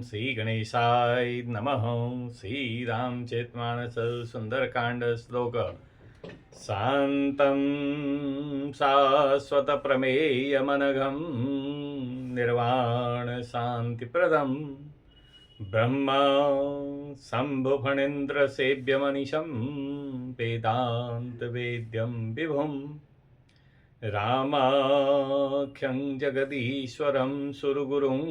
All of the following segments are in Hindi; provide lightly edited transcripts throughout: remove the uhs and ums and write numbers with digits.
श्री गणेशाय नमः। श्री रामचरितमानस सुंदरकांड श्लोक शांतं शाश्वत प्रमेयमनघं निर्वाण शांतिप्रदं ब्रह्म शंभुफणीन्द्र सेव्यमनिशं वेदांत वेद्यं विभुम् रामाख्यं जगदीश्वरं सुरगुरुं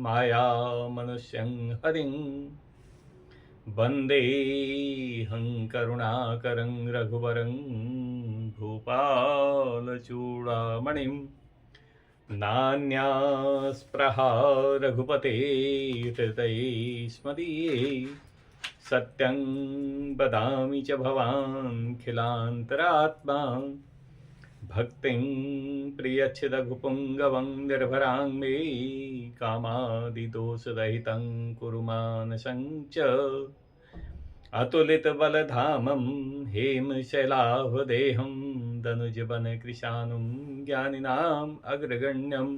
मायामनुष्यं हरिं वन्देऽहं करुणाकरं रघुवरं भूपालचूडामणिं नान्यास्पृहा रघुपते हृदये स्मदीये सत्यं वदामि च भवान्खिलान्तरात्मा भक्तिं प्रियच्छिदघुपुङ्गवं निर्भरां मे कामादिदोषरहितं कुरु मानसं च अतुलितबलधामं हेमशैलावदेहं दनुजवनकृशानुं ज्ञानिनाम् अग्रगण्यं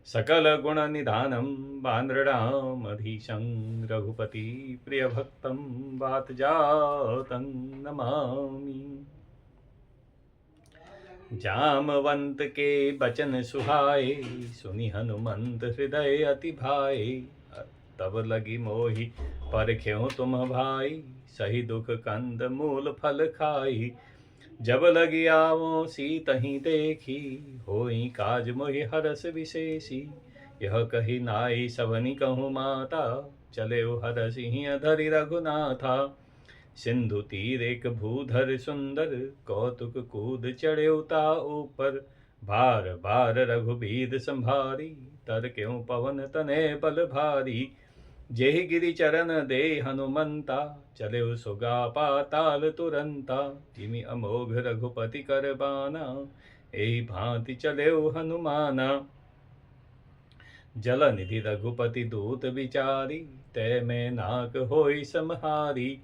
सकलगुणनिधानं वानराणामधीशं रघुपति प्रियभक्तं वातजातं नमामि। जामवंत के बचन सुहाए सुनि हनुमंत हृदय अति भाए तब लगी मोहि परख्यों तुम भाई सही दुख कंद मूल फल खाई जब लगी आवो सीतहि देखी होई काज मोहि हरस विशेषी यह कही नाई सवनि कहूँ माता चले हरस ही धरि रघुनाथा सिंधु तीर एक भूधर सुंदर कौतुक कूद चढ़े उता ऊपर बार बार रघुबीर संभारी तर क्यों पवन तने बल भारी जेहि गिरि चरण दे हनुमंता चले सुगा पाताल तुरंता जिमि अमोघ रघुपति कर बाना एहि भांति चले हनुमाना जल निधि रघुपति दूत विचारी तय में नाक होई समहारी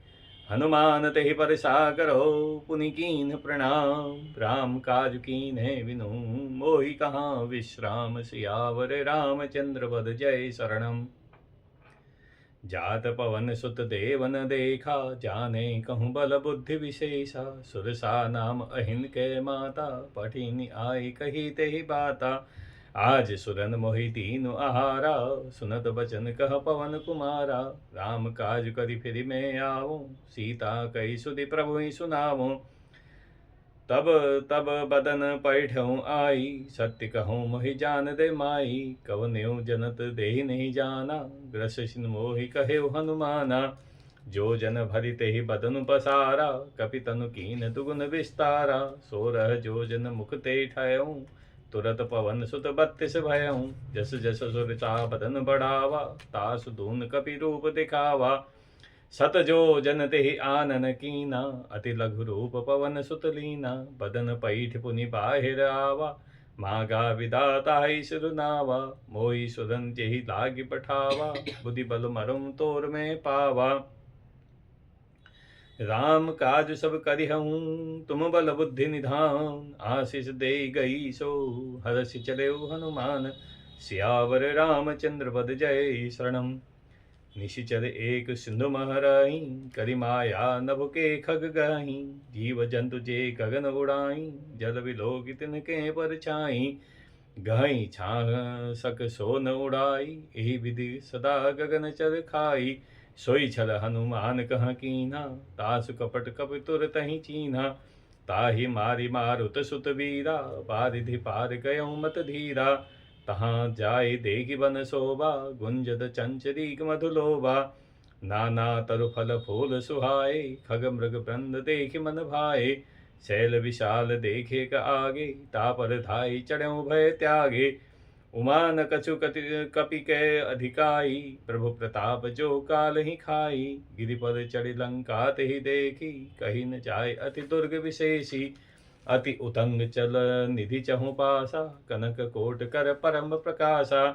हनुमान तेहि पर सागरो पुनि कीन प्रणाम राम काज कीन्हे विनु मोहि कहाँ विश्राम सियावर रामचंद्र पद जय शरणम जात पवन सुत देवन देखा जाने कहूँ बल बुद्धि विशेषा सुरसा नाम अहिन के माता पठिनी आई कही तेहि बाता आज सुरन मोहि दीनु आहारा सुनत बचन कह पवन कुमारा राम काज करि फिरि मैं आवो सीता कही सुधि प्रभु ही सुनावो तब तब बदन पैठऊँ आई सत्य कहूँ मोहि जान दे माई कवन्यु जनत देहि नहीं जाना ग्रसिन मोहि कहे हनुमाना जो जन भरि तेहि बदनु पसारा कपि तनु कीन दुगुन विस्तारा सोरह जो जन मुख ते ठयऊँ तुरत पवन सुत 32 भयऊँ जस जस सुरता बदन बढ़ावा तासु दून कपि रूप दिखावा सत जो जन तेहि आनन कीना अति लघु रूप पवन सुत लीना बदन पैठ पुनि बाहिर आवा मागा विदाता ही सिरुनावा मोहि सुरन जेहि लागी पठावा बुद्धि बल मरुम तोर में पावा राम काज सब करिहऊँ तुम बल बुद्धि निधान आशीष दे गई सो हरषि चले हनुमान सियावर रामचंद्र पद जय शरणम निशिचर एक सिंधु महरही करि माया नभ के खग गही जीव जंतु जे गगन उड़ाई जल विलोक तिनके पर छाई गही छा सक सो न उड़ाई एहि विधि सदा गगन चर खाई सोई छल हनुमान कह कीन्हा तासु कपट कपि तुर तहि चीन्हा ताहि मारि मारुत सुत वीरा बारिधि पार गयऊँ मत धीरा तहाँ जाय देखि बन शोभा गुंजद चंचरीक मधुलोभा नाना तरु फल फूल सुहाए खग मृग वृंद देखि मन भाए शैल विशाल देखे क आगे तापर धाई चढ़ऊ भय त्यागे उमा न कछु कपि के अधिकाई प्रभु प्रताप जो काल ही खाई गिरि पर चढ़ी लंका तेहि देखी कही न जाय अति दुर्ग विशेषी अति उतंग चल निधि चहु पासा कनक कोट कर परम प्रकाशा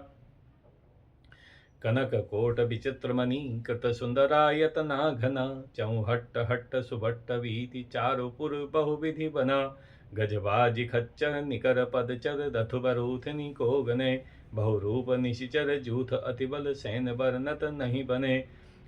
कनक कोट विचित्र मणि कृत सुंदरायतना घना चहु हट्ट हट्ट सुभट्ट वीति चारुपुर बहुविधि बना गजबाजी खच्चर निकर पदचर दथु बरूथनी को गने बहुरूप निशिचर जूथ अति बल सैन बरनत नहीं बने।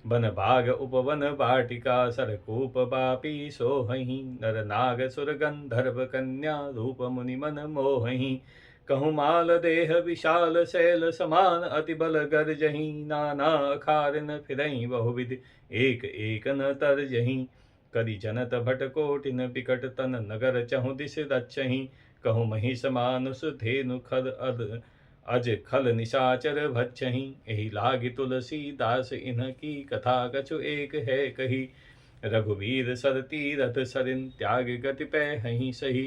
बन भाग उपवन वाटिका सरकूप बापी सोहहि। नर नाग सुर गंधर्व कन्या रूप मुनि मन मोहहि। कहूँ माल देह विशाल शैल समान अति बल गर्जहि। नाना अखारिन फिरहि बहुविधि एक एक न तरजहि। करि जनत भट कोटिन बिकट तन नगर चहु दिश रचहि। कहूँ महिष मानुष धेनु खद अज खल निशाचर भक्षहि। एहि लागी तुलसीदास इन्ह की कथा कछु एक है कही। रघुवीर सर तीरथ सरिन त्याग गति पैहि सही।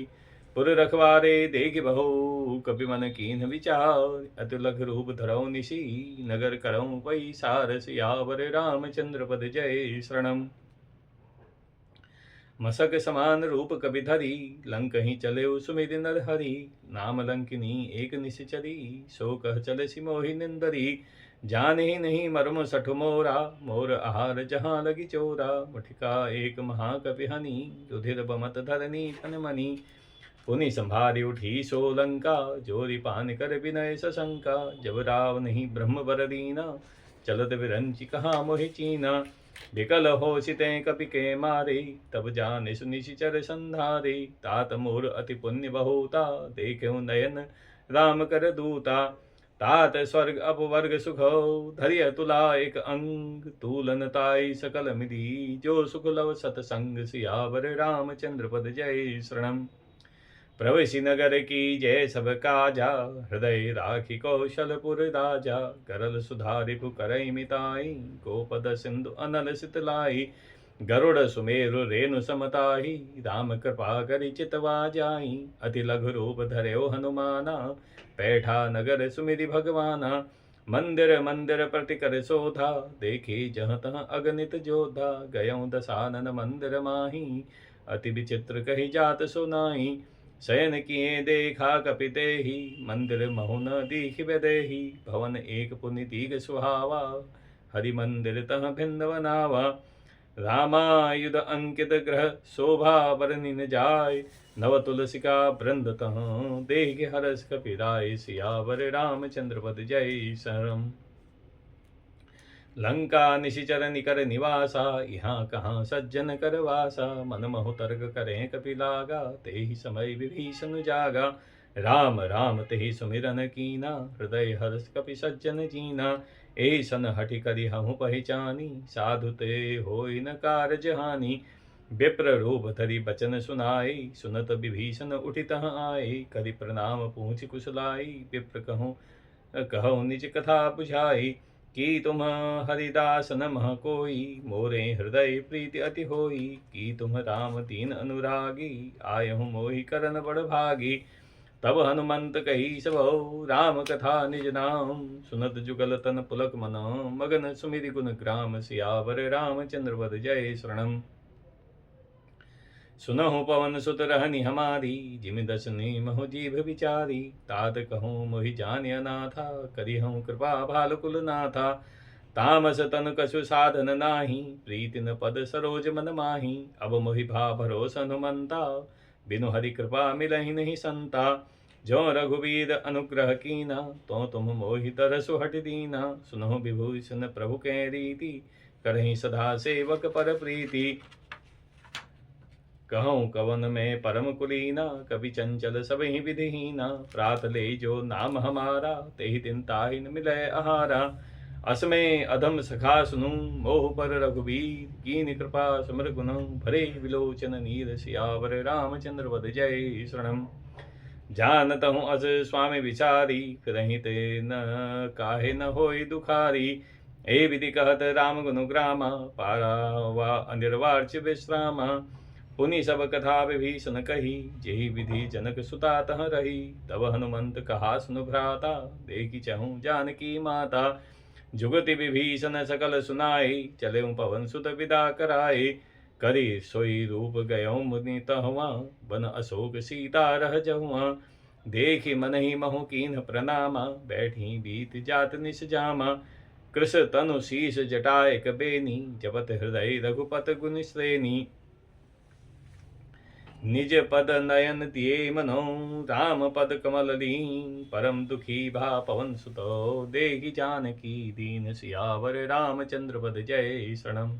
पुर रखवारे देख बहु कपि मन कीन विचार। अति लघु रूप धरौ निशी नगर करौ वै सार। सियावर रामचंद्र पद जय शरणम। मसक समान रूप कपि धरी लंकहि चले सुमिरि नर हरि। नाम लंकिनी एक निशिचरी सो कह चले सिमोहि निंदरी। जान ही नहीं मर्म सठ मोरा मोर आहार जहाँ लगी चोरा। मुठिका एक महाकपि हनि रुधिर बमत धरनी तन मनी। पुनि संभारी उठी सो लंका जोरी पान कर विनय सशंका। जब राव नहीं ब्रह्म बर दीना चलत विरंचि कहा मोहि चीना। विकल हो सिते कपि के मारे तब जाने सुनिशिचर संधारे। तात मोर अति पुण्य बहुता देख्यो नयन राम कर दूता। तात स्वर्ग अपवर्ग सुखो धरिय तुला एक अंग। तूलन ताई सकल मिधि जो सुख लव सतसंग। सियावर रामचंद्र पद जय शरणम। प्रवेशी नगर की जय सब काजा हृदय राखी कौशलपुर राजा। करल सुधारिपु करई मिताई गोपद सिंधु अनल सितलाई। गरुड़ सुमेरु रेणु समताही राम कृपा करि चितवा जाई। अति लघु रूप धर्यो हनुमाना पैठा नगर सुमिरि भगवाना। मंदिर मंदिर प्रतिकर शोधा देखी जहाँ तहाँ अगणित जोधा। गयौ दसानन मंदिर माही अति विचित्र कही जात सुनाई। शयन किए देखा कपिते ही मंदिर महुन दीख बेदेही। भवन एक पुनि दीघ सुहावा हरि मंदिर तह भिन्न बनावा। रामायुध अंकित ग्रह शोभा बरनिन जाय। नव तुलसिका वृंद तह देख हरस कपिराय। सियावर रामचंद्र पद जय शरणम। लंका निशिचर निकर निवासा यहाँ कहाँ सज्जन कर वासा। मन मोह तर्क करें कपि लागा तेहि समय विभीषण जागा। राम राम तेहि सुमिरन कीना हृदय हर्ष कपि सज्जन जीना। ऐसन हठि करि हहु पहचानी साधु ते होई न कारज हानि। विप्र रूप धरि बचन सुनाई सुनत विभीषण उठि तह आए। करि प्रणाम पूछ कुशलाई विप्र कहु निज कथा बुझाई। की तुम हरिदास नमः कोई मोरे हृदय प्रीति अति होई। की तुम राम दीन अनुरागी आयहु मोहि करन बड़ भागी। तब हनुमंत कही सबो राम कथा निज नाम। सुनत जुगल तन पुलक मन मगन सुमिरि गुण ग्राम। सियावर रामचंद्र पद जय शरणम। सुनहु पवन सुत रहनि हमारी जिमि दसनी महु जीभ विचारी। तात कहूँ मोहि जानिय नाथा करिहूँ कृपा भालकुल नाथा। तामस तन कछु साधन नाही प्रीति न पद सरोज मन माही। अब मोहि भा भरोस हनुमंता बिनु हरि कृपा मिलहि नहीं संता। जो रघुवीर अनुग्रह कीना तो तुम मोहि तरसु हटि दीना। सुनहु विभूषण प्रभु कै रीति करहि सदा सेवक पर प्रीति। कहूँ कवन में परम कुलीना कवि चंचल सब ही विधिहीना। प्रात ले जो नाम हमारा तेहि दिन ताहि न मिलै आहारा। असमय अधम सखा सुनु मोह पर रघुवीर। कीन कृपा समर गुण भरे विलोचन नीर। सियावर रामचंद्र पद जय शरणम। जानत हूँ अस स्वामी विचारी फिरहि ते न काहे न होई दुखारी। ए विधि कहत राम गुण ग्रामा पारावा अनिर्वाच्य विश्रामा। पुनि सब कथा विभीषण कही जेहि विधि जनक सुता तह रही। तब हनुमंत कहा सुन भ्राता देखी चहूँ जानकी माता। जुगति विभीषण सकल सुनाई चले पवन सुत विदा कराए। करी सोई रूप गयो मुनि तहुआ बन अशोक सीता रह जहुआ। देखी मन ही महु कीन्ह प्रणामा बैठी बीत जात निस जामा। कृष तनु शीस जटायक बेनी जपत हृदय रघुपत गुण श्रेणी। निज पद नयन दिए मनो, राम पद कमल लीन। परम दुखी भा पवन सुतो, देहि जानकी दीन। सियावर रामचंद्र पद जय शरणम।